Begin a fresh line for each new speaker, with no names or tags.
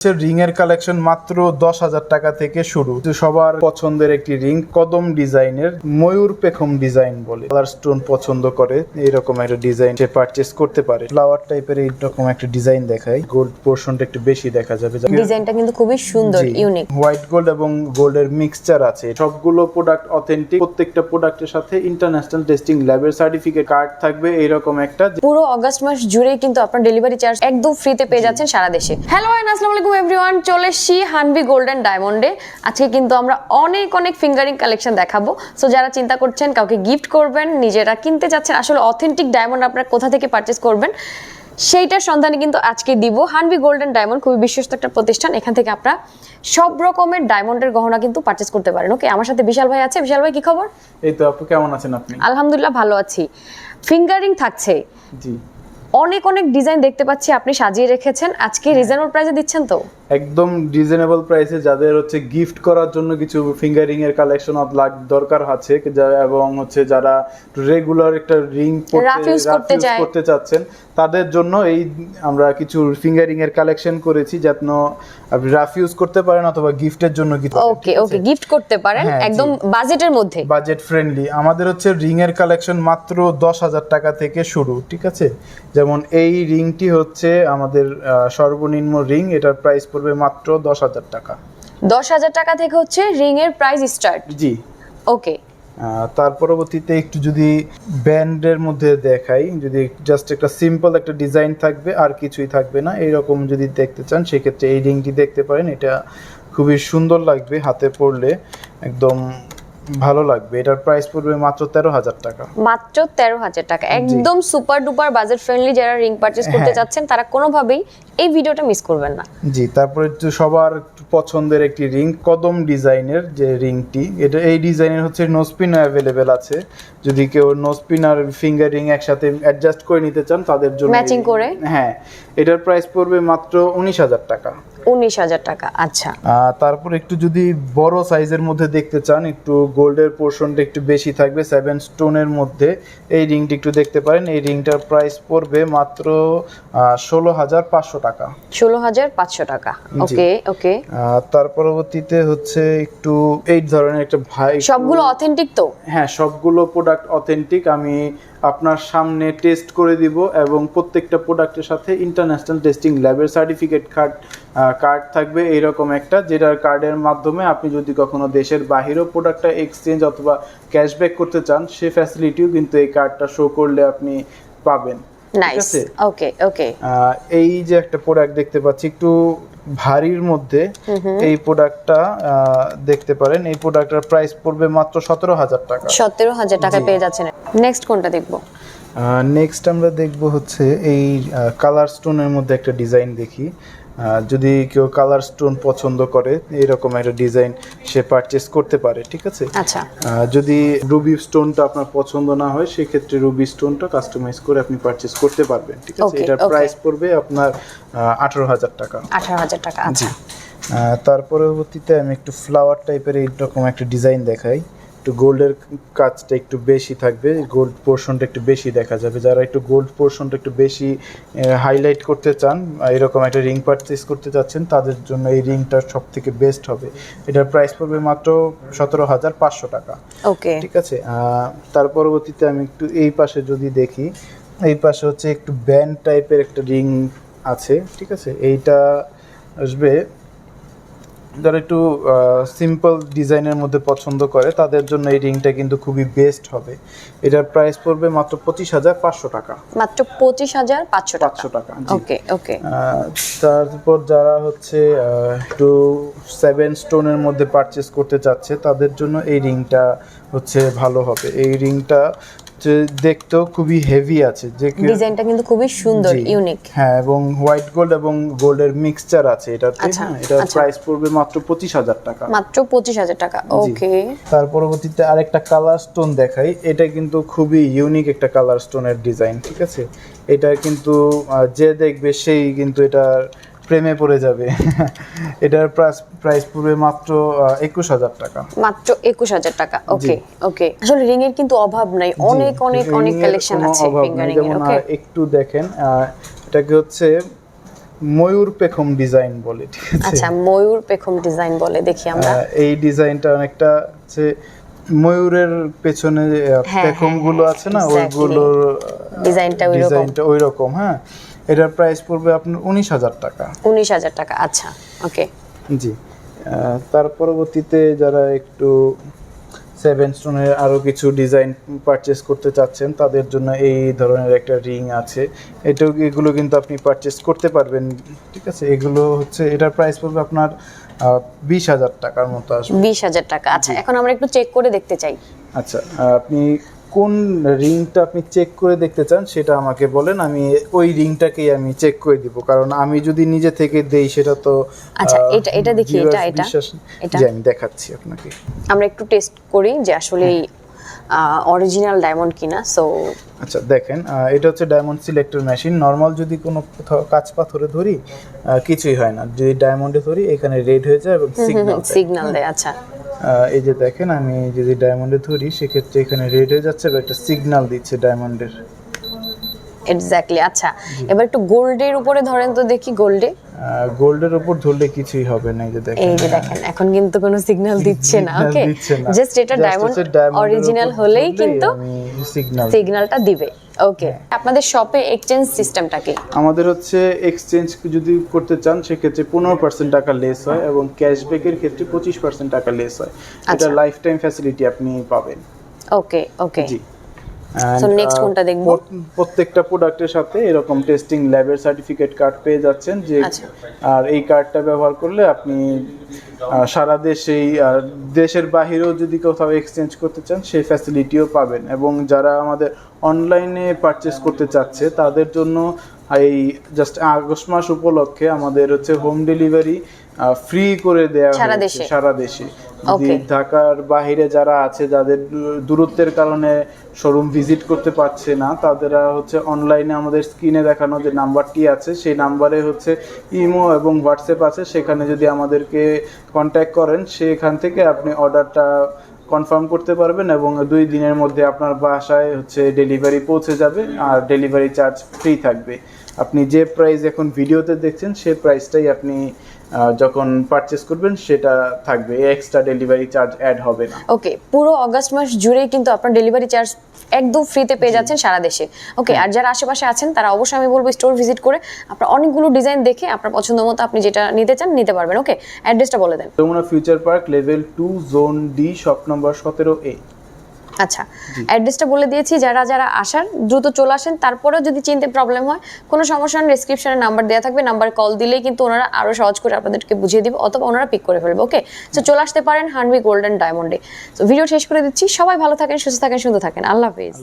Ring এর collection মাত্র 10,000 টাকা থেকে শুরু। সবার পছন্দের একটি রিং, কদম ডিজাইনের, ময়ূর পেখম ডিজাইন বলে। কালার স্টোন পছন্দ করে এরকম একটা ডিজাইন সে পারচেজ করতে পারে। ফ্লাওয়ার টাইপের এইরকম একটা ডিজাইন দেখায়, গোল্ড পোরশনটা একটু বেশি দেখা যাবে।
ডিজাইনটা কিন্তু খুবই সুন্দর, ইউনিক।
হোয়াইট গোল্ড এবং গোল্ডের মিক্সচার আছে। সবগুলো প্রোডাক্ট অথেন্টিক। প্রত্যেকটা প্রোডাক্টের সাথে ইন্টারন্যাশনাল টেস্টিং ল্যাবের সার্টিফিকেট কার্ড থাকবে এইরকম একটা।
পুরো অগাস্ট মাস জুড়ে কিন্তু আপনার ডেলিভারি চার্জ একদম ফ্রিতে পেয়ে যাচ্ছেন সারা দেশে। হ্যালো এন্ড আসসালামু আলাইকুম এভরিওয়ান, চলে এসেছি হানভি গোল্ড এন্ড ডায়মন্ডে। আজকে কিন্তু আমরা অনেক ফিঙ্গারিং কালেকশন দেখাবো। সো যারা চিন্তা করছেন কাউকে গিফট করবেন, নিজেরা কিনতে যাচ্ছেন, আসলে অথেন্টিক ডায়মন্ড আপনারা কোথা থেকে পারচেজ করবেন সেইটার সন্ধানে কিন্তু আজকে দিব। হানভি গোল্ড এন্ড ডায়মন্ড খুবই বিশ্বস্ত একটা প্রতিষ্ঠান। এখান থেকে আপনারা সব রকমের ডায়মন্ডের গহনা কিন্তু পারচেজ করতে পারেন। ওকে, আমার সাথে বিশাল ভাই আছে। বিশাল ভাই, কি খবর?
এই তো আপু, কেমন আছেন আপনি?
আলহামদুলিল্লাহ ভালো আছি। ফিঙ্গারিং থাকছে,
জি
অনেক ডিজাইন দেখতে পাচ্ছি আপনি সাজিয়ে রেখেছেন। আজকে রিজনেবল প্রাইসে দিচ্ছেন তো?
একদম রিজনেবল প্রাইসে। যাদের হচ্ছে গিফট করার জন্য কিছু ফিঙ্গারিং এর কালেকশন দরকার আছে এবং হচ্ছে যারা রেগুলার একটা রিং করতে চাচ্ছেন তাদের জন্য এই আমরা কিছু ফিঙ্গারিং এর কালেকশন করেছি, যাতে আপনি রাফ ইউজ করতে পারেন অথবা গিফটের জন্য কিছু।
ওকে গিফট করতে পারেন একদম বাজেটের মধ্যে,
বাজেট ফ্রেন্ডলি। আমাদের হচ্ছে রিং এর কালেকশন মাত্র 10,000 টাকা থেকে শুরু, ঠিক আছে? যেমন এই রিংটি হচ্ছে আমাদের সর্বনিম্ন রিং, এটার প্রাইস পড়বে মাত্র 10,000 টাকা।
10,000 টাকা থেকে হচ্ছে রিং এর প্রাইস স্টার্ট।
জি
ওকে,
তার পরবর্তীতে একটু যদি ব্যান্ডের মধ্যে দেখাই, যদি জাস্ট একটা সিম্পল একটা ডিজাইন থাকবে আর কিছুই থাকবে না, এইরকম যদি দেখতে চান সেক্ষেত্রে এই রিংটি দেখতে পারেন। এটা খুবই সুন্দর লাগবে, হাতে পরলে একদম ভালো লাগবে। এটার প্রাইস পড়বে মাত্র 13,000 টাকা।
মাত্র 13,000 টাকা, একদম সুপার ডুপার বাজেট ফ্রেন্ডলি। যারা রিং পারচেজ করতে চাচ্ছেন তারা কোনোভাবেই এই ভিডিওটা মিস করবেন না।
জি, তারপরে সবার পছন্দের একটি রিং, কদম ডিজাইনের যে রিংটি, এটা এই ডিজাইনের হচ্ছে নো স্পিন অ্যাভেলেবেল আছে। যদি কেউ নো স্পিন আর ফিঙ্গার রিং একসাথে অ্যাডজাস্ট করে নিতে চান তাদের জন্য
ম্যাচিং করে,
হ্যাঁ, এটার প্রাইস পড়বে মাত্র 19,000 টাকা।
19,000 টাকা। আচ্ছা,
তারপর একটু যদি বড় সাইজের মধ্যে দেখতে চান, একটু গোল্ডের পোরশনটা একটু বেশি থাকবে, 7 স্টোনের মধ্যে এই রিংটি একটু দেখতে পারেন। এই রিংটার প্রাইস পড়বে মাত্র 16,500 টাকা।
16,500 টাকা। ওকে
তার পরবর্তীতে হচ্ছে একটু এই ধরনের একটা ভাই,
সবগুলো অথেন্টিক তো?
হ্যাঁ, সবগুলো প্রোডাক্ট অথেন্টিক। আমি আপনার সামনে টেস্ট করে দিব এবং প্রত্যেকটা প্রোডাক্টের সাথে ইন্টারন্যাশনাল টেস্টিং ল্যাবের সার্টিফিকেট কার্ড থাকবে এইরকম একটা, যেটার কার্ডের মাধ্যমে আপনি যদি কখনো দেশের বাহিরেও প্রোডাক্টটা এক্সচেঞ্জ অথবা ক্যাশব্যাক করতে চান সে ফ্যাসিলিটিও কিন্তু এই কার্ডটা শো করলে আপনি পাবেন।
নাইস। ওকে
এই যে একটা প্রোডাক্ট দেখতে পাচ্ছি একটু ভারীর মধ্যে, এই প্রোডাক্টটা দেখতে পারেন। এই প্রোডাক্টের প্রাইস পড়বে মাত্র 17,000 টাকা।
17,000 টাকা পেয়ে যাচ্ছেন। নেক্সট কোনটা দেখবো?
নেক্সট আমরা দেখব হচ্ছে এই কালার স্টোনের মধ্যে একটা ডিজাইন দেখি। যদি কেউ কালার স্টোন পছন্দ করে এরকম একটা ডিজাইন সে পারচেস করতে পারে, ঠিক আছে?
আচ্ছা, যদি
রুবি স্টোনটা আপনার পছন্দ না হয় সেক্ষেত্রে রুবি স্টোনটা কাস্টমাইজ করে আপনি পারচেস করতে পারবেন, ঠিক আছে? এটার প্রাইস পড়বে আপনার 18,000 টাকা।
18,000 টাকা। আচ্ছা,
তার পরবর্তীতে আমি একটু ফ্লাওয়ার টাইপের এইরকম একটা ডিজাইন দেখাই। একটু গোল্ডের কাজটা একটু বেশি থাকবে, গোল্ড পোরশনটা একটু বেশি দেখা যাবে। যারা একটু গোল্ড পোরশনটা একটু বেশি হাইলাইট করতে চান, এরকম একটা রিং পারচেস করতে চাচ্ছেন, তাদের জন্য এই রিংটা সব থেকে বেস্ট হবে। এটার প্রাইস পড়বে মাত্র 17,500 টাকা।
ওকে,
ঠিক আছে। তার পরবর্তীতে আমি একটু এই পাশে যদি দেখি, এই পাশে হচ্ছে একটু ব্যান্ড টাইপের একটা রিং আছে, ঠিক আছে? এইটা আসবে যারা একটু সিম্পল ডিজাইনের মধ্যে পছন্দ করে তাদের জন্য এই রিংটা কিন্তু খুবই বেস্ট হবে। এটার প্রাইস পড়বে মাত্র 25,500 টাকা।
মাত্র 25,500 টাকা। ওকে
তারপর যারা হচ্ছে একটু 7 স্টোনের মধ্যে পারচেস করতে চাচ্ছে তাদের জন্য এই রিংটা হচ্ছে ভালো হবে। এই রিংটা দেখতেও খুবই হেভি আছে, যে
ডিজাইনটা কিন্তু খুবই সুন্দর, ইউনিক।
হ্যাঁ, এবং হোয়াইট গোল্ড এবং গোল্ডের মিক্সচার আছে এটাতে। এটার প্রাইস পড়বে মাত্র 25,000 টাকা।
মাত্র 25,000 টাকা। ওকে,
তার পরবর্তীতে আরেকটা কালার স্টোন দেখাই। এটা কিন্তু খুবই ইউনিক একটা কালার স্টোনের ডিজাইন, ঠিক আছে? এটা কিন্তু যে দেখবে সেই কিন্তু এটা প্রেমে পড়ে যাবে। এটার প্রাইস পড়বে মাত্র 21,000 টাকা।
মাত্র 21,000 টাকা। ওকে আসলে রিং এর কিন্তু অভাব নাই, অনেক কালেকশন আছে ফিঙ্গারিং এর। ওকে,
একটু দেখেন, এটাকে হচ্ছে ময়ূর পেখম ডিজাইন বলে, ঠিক আছে?
আচ্ছা, ময়ূর পেখম ডিজাইন বলে, দেখি আমরা।
এই ডিজাইনটা অনেকটা হচ্ছে ময়ূরের পেছনে পেখম গুলো আছে না,
exactly.
ওইগুলোর
ডিজাইনটা
ওই রকম। হ্যাঁ, এটার প্রাইস পড়বে আপনার 19,000 টাকা।
19,000 টাকা, আচ্ছা ওকে।
জি, তার পরবর্তীতে যারা একটু 7 স্টোনের আরো কিছু ডিজাইন পারচেজ করতে চাচ্ছেন তাদের জন্য এই ধরনের একটা রিং আছে। এগুলো কিন্তু আপনি পারচেজ করতে পারবেন, ঠিক আছে? এগুলো হচ্ছে এটার প্রাইস পড়বে আপনার 20,000 টাকার মতো আসবে।
20,000 টাকা, আচ্ছা। এখন আমরা একটু চেক করে দেখতে চাই।
আচ্ছা, আপনি কোন রিংটা আপনি চেক করে দেখতে চান সেটা আমাকে বলেন, আমি ওই রিংটাকেই আমি চেক করে দিব, কারণ আমি যদি নিজে থেকে দেই সেটা তো।
আচ্ছা, এটা দেখি, এটা
জি, আমি দেখাচ্ছি আপনাকে।
আমরা একটু টেস্ট করি যে আসলে অরিজিনাল ডায়মন্ড কিনা। সো
আচ্ছা, দেখেন, এটা হচ্ছে ডায়মন্ড সিলেক্টর মেশিন। নর্মাল যদি কোনো কাঁচ পাথরে ধরি কিছুই হয় না, যদি ডায়মন্ডে ধরি এখানে রেড হয়ে যায় এবং
সিগন্যাল দেয়। আচ্ছা,
এই যে দেখেন, আমি যদি ডায়মন্ডে ধরি সেক্ষেত্রে এখানে রেড হয়ে যাচ্ছে বা একটা সিগন্যাল দিচ্ছে ডায়মন্ডের।
এক্স্যাক্টলি। আচ্ছা, এবার একটু গোল্ডের উপরে ধরেন তো দেখি।
গোল্ডের উপর ধরলে কিছুই হবে না।
এই যে দেখেন, এখন কিন্তু কোনো সিগন্যাল দিচ্ছে না। ওকে, জাস্ট এটা ডায়মন্ড অরিজিনাল হলেই কিন্তু সিগন্যালটা দিবে। ওকে, আপনাদের শপে এক্সচেঞ্জ সিস্টেমটা কি?
আমাদের হচ্ছে এক্সচেঞ্জ যদি করতে চান সেক্ষেত্রে 15% টাকা লেস হয় এবং ক্যাশব্যাকের ক্ষেত্রে 25% টাকা লেস হয়। এটা লাইফ টাইম ফ্যাসিলিটি আপনি পাবেন।
ওকে ওকে,
জি।
সো নেক্সট কোনটা দেখব?
প্রত্যেকটা প্রোডাক্টের সাথে এরকম টেস্টিং ল্যাবের সার্টিফিকেট কার্ড পেয়ে যাচ্ছেন যে। আর এই কার্ডটা ব্যবহার করলে আপনি সারা দেশেই আর দেশের বাইরেও যদি কোথাও এক্সচেঞ্জ করতে চান সেই ফ্যাসিলিটিও পাবেন। এবং যারা আমাদের অনলাইনে পারচেস করতে চাচ্ছে তাদের জন্য এই জাস্ট আগস্ট মাস উপলক্ষে আমাদের হচ্ছে হোম ডেলিভারি ফ্রি করে দেওয়া হয়েছে সারা দেশে। ঢাকার বাইরে যারা আছে, যাদের দূরত্বের কারণে শোরুম ভিজিট করতে পারছে না, তাদেরা হচ্ছে অনলাইনে আমাদের স্ক্রিনে দেখানো যে নাম্বারটি আছে সেই নাম্বারে হচ্ছে ইমো এবং হোয়াটসঅ্যাপ আছে, সেখানে যদি আমাদেরকে কন্ট্যাক্ট করেন সেখান থেকে আপনি অর্ডারটা কনফার্ম করতে পারবেন এবং 2 দিনের মধ্যে আপনার বাসায় হচ্ছে ডেলিভারি পৌঁছে যাবে আর ডেলিভারি চার্জ ফ্রি থাকবে। আপনি যে প্রাইস এখন ভিডিওতে দেখছেন সেই প্রাইসটাই আপনি যখন পারচেস করবেন সেটা থাকবে, এক্সট্রা ডেলিভারি চার্জ অ্যাড হবে না।
ওকে, পুরো অগাস্ট মাস জুড়েই কিন্তু আপনার ডেলিভারি চার্জ একদম ফ্রিতে পেয়ে যাচ্ছেন সারা দেশে। ওকে, আর যারা আশেপাশে আছেন তারা অবশ্যই আমি বলবো স্টোর ভিজিট করে আপনার অনেকগুলো ডিজাইন দেখে আপনার পছন্দ মতো আপনি যেটা নিতে চান নিতে পারবেন। ওকে, অ্যাড্রেসটা বলে দেন।
Jamuna future park level 2 zone D shop number 17A।
আচ্ছা, অ্যাড্রেসটা বলে দিয়েছি। যারা যারা আসার দ্রুত চলে আসেন। তারপরেও যদি চিনতে প্রবলেম হয়, কোনো সমস্যা নেই, ডেসক্রিপশনে নাম্বার দেওয়া থাকবে, নাম্বারে কল দিলেই কিন্তু ওনারা আরো সহজ করে আপনাদেরকে বুঝিয়ে দিবে অথবা ওনারা পিক করে ফেলবে। ওকে, তো চলে আসতে পারেন হানভি গোল্ড এন্ড ডায়মন্ডে। তো ভিডিও শেষ করে দিচ্ছি। সবাই ভালো থাকেন, সুস্থ থাকেন, সুন্দর থাকেন। আল্লাহ হাফেজ।